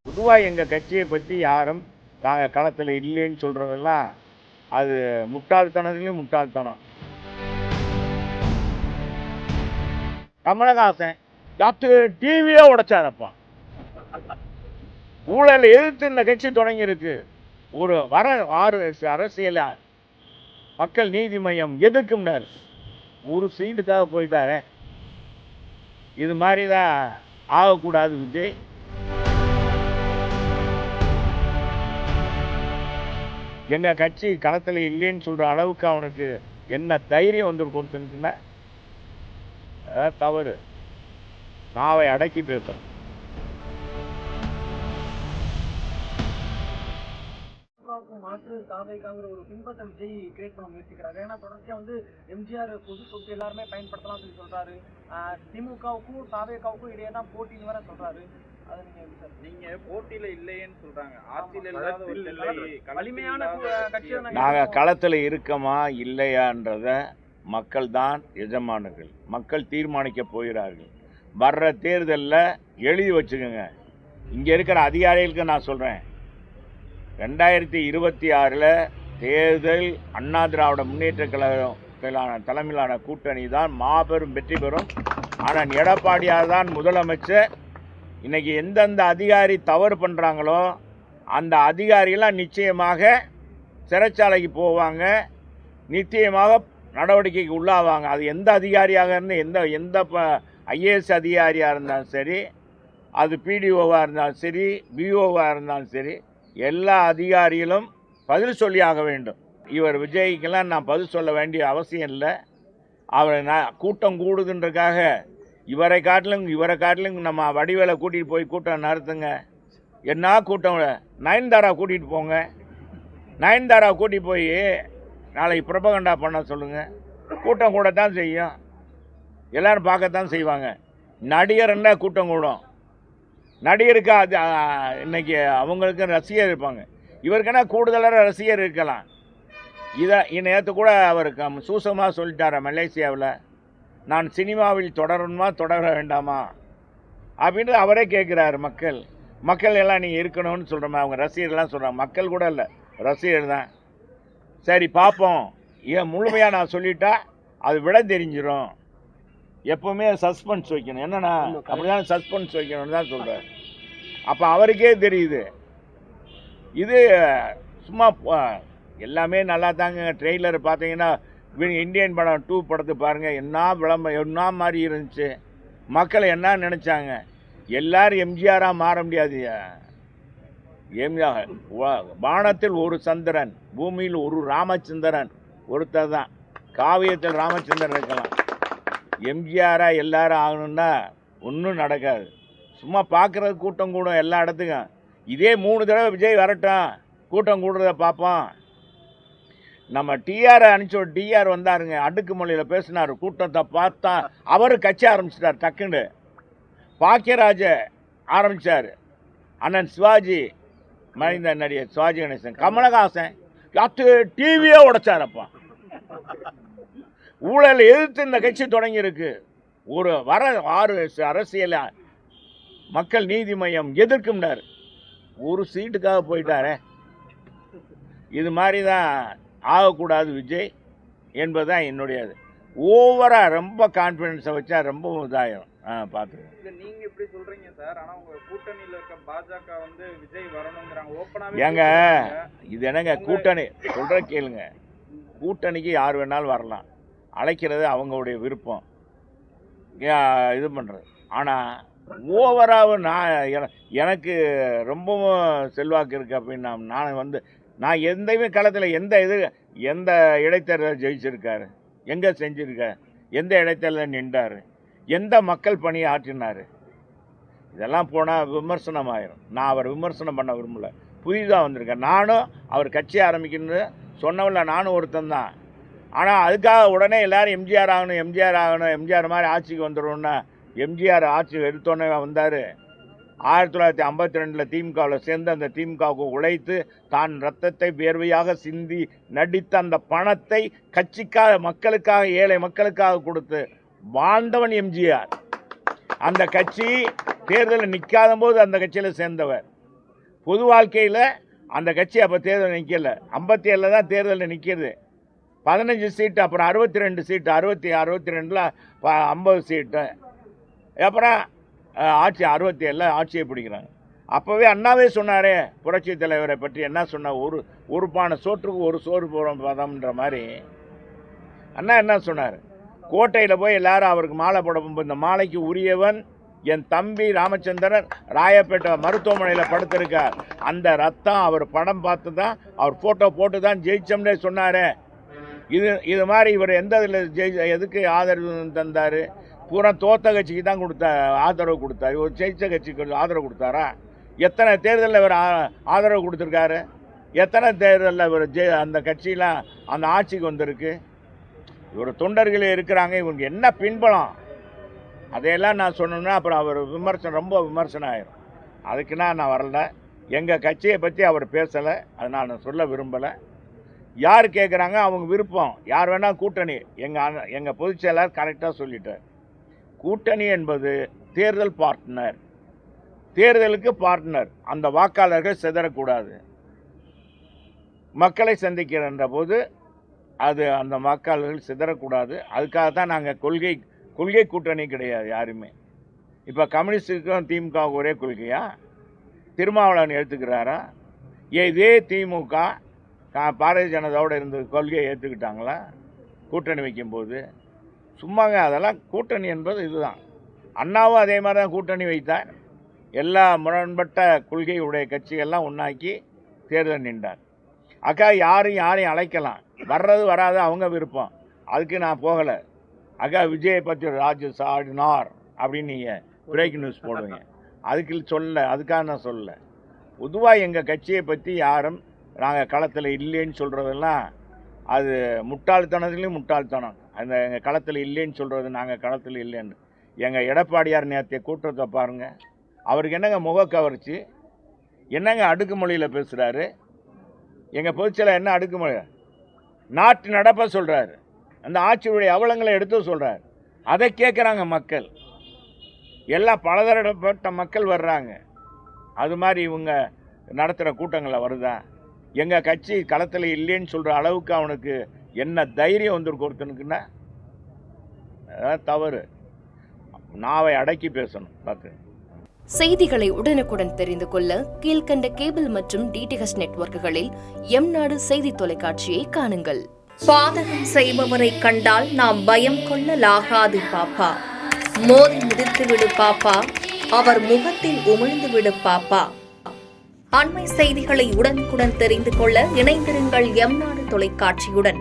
பொதுவாக எங்கள் கட்சியை பற்றி யாரும் நாங்கள் களத்தில் இல்லைன்னு சொல்கிறதெல்லாம் அது முட்டாள்தனத்துலேயும் முட்டாள்தனம். கமலஹாசன் டிவியே உடைச்சாரப்பா. ஊழலை எதிர்த்து இந்த கட்சி தொடங்கியிருக்கு. ஒரு வர 6 அரசியல் மக்கள் நீதி மையம் எதிர்க்கும்னார். ஒரு சீட்டுக்காக போயிட்டாரு. இது மாதிரி தான் ஆகக்கூடாது விஜய். எங்கள் கட்சி களத்தில் இல்லைன்னு சொல்கிற அளவுக்கு அவனுக்கு என்ன தைரியம் வந்து கொடுத்துருக்குன்னா தவறு. நாவை அடக்கி பேசுறேன். மாற்று தாவேக்காங்கிற ஒரு பின்பற்ற விஜய் கிரியேட் பண்ண முயற்சிக்கிறாரு. ஏன்னா தொடர்ச்சியா எம்ஜிஆர் பொது சொத்து எல்லாருமே பயன்படுத்தலாம் சொல்லி சொல்றாரு. திமுகவுக்கும் தாவேக்காவுக்கும் இடையே தான் போட்டின்னு வேற சொல்றாரு. நீங்க போட்டியில இல்லையேன்னு சொல்றாங்க. ஆட்சியில இல்லாத ஒரு வலிமையான கட்சி. நாங்க களத்துல இருக்கமா இல்லையான்றத மக்கள் தான் எஜமானர்கள். மக்கள் தீர்மானிக்க போகிறார்கள். வர்ற தேர்தலில் எழுதி வச்சுக்கோங்க. இங்க இருக்கிற அதிகாரிகளுக்கு நான் சொல்றேன், 2026 தேர்தல் அண்ணா திராவிட முன்னேற்ற கழகம் தலைமையிலான கூட்டணி தான் மாபெரும் வெற்றி பெறும். ஆனால் எடப்பாடியார் தான் முதலமைச்சர். இன்னைக்கு எந்தெந்த அதிகாரி தவறு பண்ணுறாங்களோ அந்த அதிகாரிகளாம் நிச்சயமாக சிறைச்சாலைக்கு போவாங்க, நிச்சயமாக நடவடிக்கைக்கு உள்ளாவாங்க. அது எந்த அதிகாரியாக இருந்தால் எந்த ஐஏஎஸ் அதிகாரியாக இருந்தாலும் சரி, அது பிடிஓவாக இருந்தாலும் சரி, பிஓவாக இருந்தாலும் சரி, எல்லா அதிகாரிகளும் பதில் சொல்லி ஆக வேண்டும். இவர் விஜய்க்கெல்லாம் நான் பதில் சொல்ல வேண்டிய அவசியம் இல்லை. அவர் கூட்டம் கூடுதுன்றக்காக இவரை காட்டிலும் நம்ம வடிவேலை கூட்டிகிட்டு போய் கூட்டம் நடத்துங்க. என்ன கூட்டம்? நயன்தாரா கூட்டிகிட்டு போங்க. நயன்தாரா கூட்டிகிட்டு போய் நாளைக்கு புரபகண்டா பண்ண சொல்லுங்கள். கூட்டம் கூடத்தான் செய்யும், எல்லோரும் பார்க்கத்தான் செய்வாங்க. நடிகர்னா கூட்டம் கூடும். நடிகருக்கு அது இன்னைக்கு அவங்களுக்கு ரசிகர் இருப்பாங்க. இவருக்குன்னா கூடுதலாக ரசிகர் இருக்கலாம். நேற்று கூட அவருக்கு சூசமாக சொல்லிட்டார மலேசியாவில், நான் சினிமாவில் தொடரணுமா தொடர வேண்டாமா அப்படின்னு அவரே கேட்குறாரு. மக்கள் எல்லாம் நீங்கள் இருக்கணும்னு சொல்கிறோமா? அவங்க ரசிகர்லாம் சொல்கிறாங்க. மக்கள் கூட இல்லை, ரசிகர் தான். சரி பார்ப்போம். ஏன் முழுமையாக நான் சொல்லிட்டா அது விட தெரிஞ்சிடும். எப்போவுமே சஸ்பென்ஸ் வைக்கணும். என்னன்னா அப்படிதான் சஸ்பென்ஸ் வைக்கணும்னு தான் சொல்கிறார். அப்போ அவருக்கே தெரியுது இது சும்மா எல்லாமே நல்லா தாங்க. ட்ரெய்லர் பார்த்தீங்கன்னா இந்தியன் படம் 2 படத்தை பாருங்கள், என்ன மாதிரி இருந்துச்சு. மக்கள் என்ன நினச்சாங்க? எல்லாரும் எம்ஜிஆராக மாற முடியாது. எம்ஜிஆர் வானத்தில் ஒரு சந்திரன், பூமியில் ஒரு ராமச்சந்திரன் ஒருத்தர் தான். காவியத்தில் ராமச்சந்திரன் இருக்கலாம். எம்ஜிஆராக எல்லாரும் ஆகணும்னா ஒன்றும் நடக்காது. சும்மா பார்க்குறது கூட்டம் கூடும் எல்லா இடத்துக்கும். இதே 3 தடவை விஜய் வரட்டும், கூட்டம் கூடுறத பார்ப்போம். நம்ம டிஆர் அனுப்பிச்சோம். டிஆர் வந்தாருங்க, அடுக்கு மொழியில் பேசினார். கூட்டத்தை பார்த்தா அவர் கட்சி ஆரம்பிச்சிட்டார். டக்குன்னு பாக்கியராஜ ஆரம்பித்தார். அண்ணன் சிவாஜி, மறைந்த நடிகர் சிவாஜி கணேசன், கமலஹாசன் டிவியே உடைச்சாரப்பா. ஊழலை எதிர்த்து இந்த கட்சி தொடங்கியிருக்கு. ஒரு வர 6 அரசியல் மக்கள் நீதி மையம் எதிர்க்கும்னார். ஒரு சீட்டுக்காக போயிட்டாரே. இது மாதிரி தான் ஆகக்கூடாது விஜய் என்பதுதான் என்னுடையது. ஓவராக ரொம்ப கான்ஃபிடென்ஸை வச்சா ரொம்ப இதாயிரும். பார்த்து நீங்க இப்படி சொல்றீங்க சார். ஆனால் உங்க கூட்டணியில் இருக்க பாஜக விஜய் வரணுங்கிறாங்க. ஓப்பனாக ஏங்க இது என்னங்க கூட்டணி? சொல்கிற கேளுங்க. கூட்டணிக்கு யார் வேணாலும் வரலாம், அழைக்கிறது அவங்களுடைய விருப்பம், இது பண்ணுறது. ஆனால் ஓவராக எனக்கு ரொம்பவும் செல்வாக்கு இருக்குது அப்படின்னு நான் எந்தையுமே களத்தில் எந்த இடைத்தேர்தல் ஜெயிச்சிருக்காரு, எங்கே செஞ்சுருக்கார், எந்த இடைத்தேர்தல் நின்றார், எந்த மக்கள் பணியை ஆற்றினார், இதெல்லாம் போனால் விமர்சனம் ஆயிரும். நான் அவர் விமர்சனம் பண்ண விரும்பலை. புதிதாக வந்திருக்கேன். நானும் அவர் கட்சி ஆரம்பிக்கணும்னு சொன்னவில்லை, நானும் ஒருத்தன் தான். ஆனால் அதுக்காக உடனே எல்லோரும் எம்ஜிஆர் ஆகணும், எம்ஜிஆர் மாதிரி ஆட்சிக்கு வந்துடணுன்னா, எம்ஜிஆர் ஆட்சி எடுத்தோன்னே வந்தார். 1952 திமுகவில் சேர்ந்து அந்த திமுகவுக்கு உழைத்து தான் ரத்தத்தை வேர்வையாக சிந்தி நடித்த அந்த பணத்தை கட்சிக்காக, மக்களுக்காக, ஏழை மக்களுக்காக கொடுத்து வாழ்ந்தவன் எம்ஜிஆர். அந்த கட்சி தேர்தலில் நிற்காத போது அந்த கட்சியில் சேர்ந்தவர். பொது வாழ்க்கையில் அந்த கட்சி அப்போ தேர்தல் நிற்கல, 57 தான் தேர்தலில் நிற்கிது. 15 சீட்டு, அப்புறம் 62 சீட்டு, 62ல் 50 சீட்டு, அப்புறம் ஆட்சி 67 ஆட்சியை பிடிக்கிறாங்க. அப்போவே அண்ணாவே சொன்னாரே புரட்சி தலைவரை பற்றி என்ன சொன்னார், ஒரு பானை சோற்றுக்கு ஒரு சோறு போகிறோம் பதம்ன்ற மாதிரி அண்ணா என்ன சொன்னார், கோட்டையில் போய் எல்லாரும் அவருக்கு மாலை போட போகும்போது இந்த மாலைக்கு உரியவன் என் தம்பி ராமச்சந்திரன் ராயப்பேட்டை மருத்துவமனையில் படுத்திருக்கார், அந்த ரத்தம் அவர் படம் பார்த்து தான் அவர் ஃபோட்டோ போட்டு தான் ஜெயிச்சோம்னே சொன்னார். இது மாதிரி இவர் எந்த இதில் எதுக்கு ஆதரவு தந்தார், பூரா தோத்த கட்சிக்கு தான் ஆதரவு கொடுத்தாரு, ஒரு ஜெயிச்ச கட்சிக்கு ஆதரவு கொடுத்தாரா? எத்தனை தேர்தலில் இவர் ஆதரவு கொடுத்துருக்காரு, எத்தனை தேர்தலில் இவர் அந்த கட்சியெலாம் அந்த ஆட்சிக்கு வந்திருக்கு? இவர் தொண்டர்களே இருக்கிறாங்க, இவங்க என்ன பின்பலம் அதையெல்லாம் நான் சொன்னோம்னா அப்புறம் அவர் ரொம்ப விமர்சனம் ஆயிரும். அதுக்குன்னா நான் வரல. எங்கள் கட்சியை பற்றி அவர் பேசலை, அதை நான் சொல்ல விரும்பலை. யார் கேட்குறாங்க அவங்க விருப்பம், யார் வேணால் கூட்டணி. எங்கள் பொதுச் செயலாளர் கரெக்டாக சொல்லிட்டார், கூட்டணி என்பது தேர்தல் பார்ட்னர், தேர்தலுக்கு பார்ட்னர். அந்த வாக்காளர்கள் சிதறக்கூடாது. மக்களை சந்திக்கின்ற போது அது அந்த வாக்காளர்கள் சிதறக்கூடாது. அதுக்காக தான் நாங்கள் கொள்கை கூட்டணி கிடையாது யாருமே. இப்போ கம்யூனிஸ்டுக்கும் திமுக ஒரே கொள்கையா? திருமாவளவன் எடுத்துக்கிறாரா? இதே திமுக பாரதிய ஜனதாவோட இருந்த கொள்கையை ஏற்றுக்கிட்டாங்களா கூட்டணி வைக்கும்போது? சும்மாங்க, அதெல்லாம் கூட்டணி என்பது இதுதான். அண்ணாவும் அதே மாதிரி தான் கூட்டணி வைத்தார். எல்லா முரண்பட்ட கொள்கையுடைய கட்சிகள்லாம் ஒன்றாக்கி தேர்தல் நின்றார். அக்கா யாரையும் அழைக்கலாம், வர்றது வராது அவங்க விருப்பம், அதுக்கு நான் போகலை. அக்கா விஜயை பற்றி ராஜு சாடினார் அப்படின்னு நீங்கள் பிரேக் நியூஸ் போடுவீங்க, அதுக்காக நான் சொல்லலை. பொதுவாக எங்கள் கட்சியை பற்றி யாரும் நாங்கள் களத்தில் இல்லைன்னு சொல்கிறதெல்லாம் அது முட்டாள்தனத்துலேயும் முட்டாள்தனம். அந்த எங்கள் களத்தில் இல்லைன்னு சொல்கிறது, நாங்கள் களத்தில் இல்லைன்னு. எங்கள் எடப்பாடியார் நேரத்தைய கூட்டத்தை பாருங்கள், அவருக்கு என்னங்க முக கவர்ச்சி, என்னங்க அடுக்குமொழியில் பேசுகிறாரு. எங்கள் பொதுச்செயலாளர் என்ன அடுக்குமொழி, நாட்டு நடப்ப சொல்கிறாரு, அந்த ஆட்சியுடைய அவலங்களை எடுத்து சொல்கிறார். அதை கேட்குறாங்க மக்கள், எல்லாம் பலதரப்பட்ட மக்கள் வர்றாங்க. அது மாதிரி இவங்க நடத்துகிற கூட்டங்களில் வருதா? எங்கள் கட்சி களத்தில் இல்லைன்னு சொல்கிற அளவுக்கு அவனுக்கு என்ன தைரியம் வந்திருக்கு ஒருத்தனுக்குன்னா? அதான் தவறு. நாவை அடக்கி பேசணும். பார்த்து செய்திகளை உடனுக்குடன் தெரிந்து கொள்ள கீழ்கண்ட கேபிள் மற்றும் டிடிஹெச் நெட்வொர்க்குகளில் எம்நாடு செய்தி தொலைக்காட்சியை காணுங்கள். பாதகம் செய்பவரை கண்டால் நாம் பயம் கொள்ளலாகாது பாப்பா. மோதி மிதித்து விடு பாப்பா, அவர் முகத்தில் உமிழ்ந்து விடு பாப்பா. அண்மை செய்திகளை உடனுக்குடன் தெரிந்து கொள்ள இணைந்திருங்கள் எம்நாடு தொலைக்காட்சியுடன்.